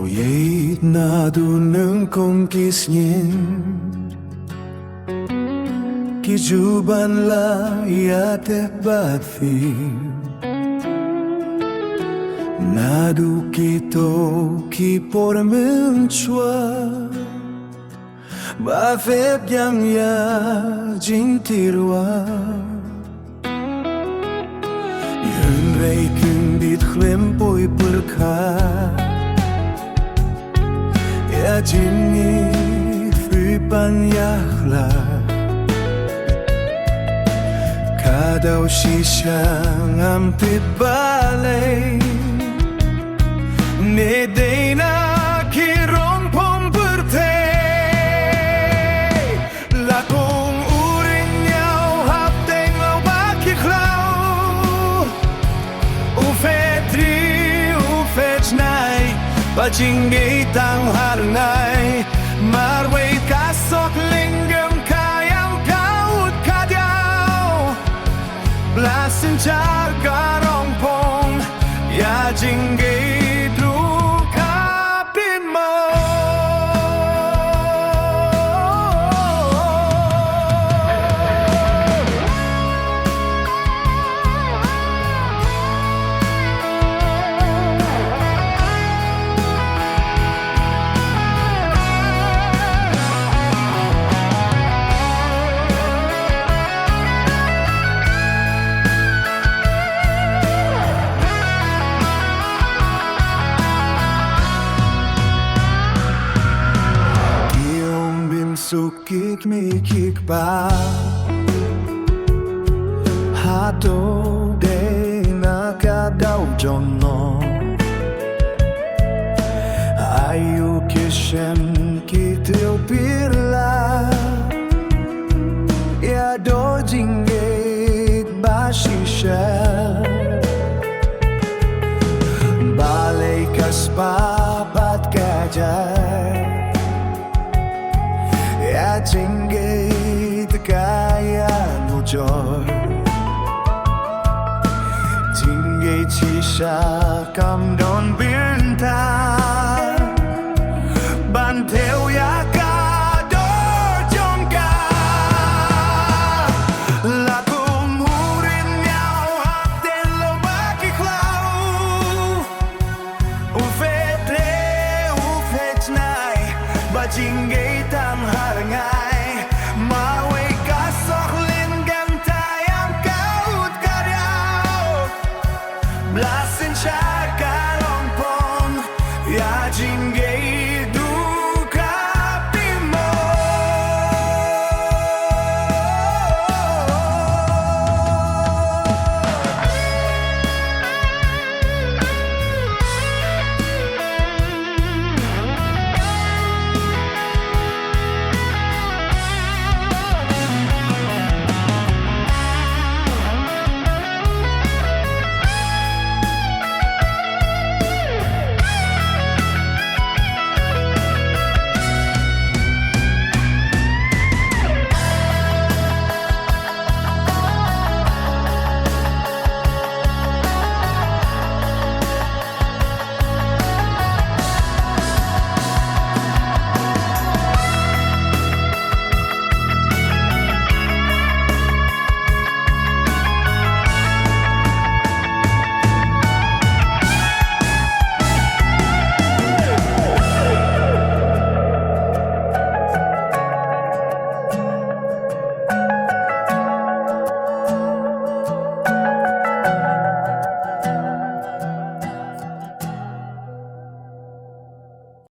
Jingieid nadu ng kongkisnyin Kijuban la yate bathi Nadu kito ki pormen chua Ba phép yang ya jingtirwa Yun rei kung dit khlempoy perkat Ya Jingieid fripan yahla Kadaw siyang amtit balay Ne day na kirong pomperte Lakong Rynniaw hapteng lau bakiklaw Ufetri ufetnay Ba Jingieid ang harnay Marway kasok linggam kayang kaut kadyaw Blasin char karongpong Ya Jingieid luka Pynmong Sukik mikik ba Hato de nakadaw jono Ayu kishem kitil pirla Ya do Jingieid bashisha Balay kaspapat kajay Ya Jingieid kaya mujor Jingieid shisha kam don bintar Banteu ya kador jongka Lakong Rynniaw hapten lo bakiklaw Ufetre ufetnay Ba Jingieid ang harangay Maway kasok linggam tayang kaut kadyaw Blasin siya karongpong Ya Jingieid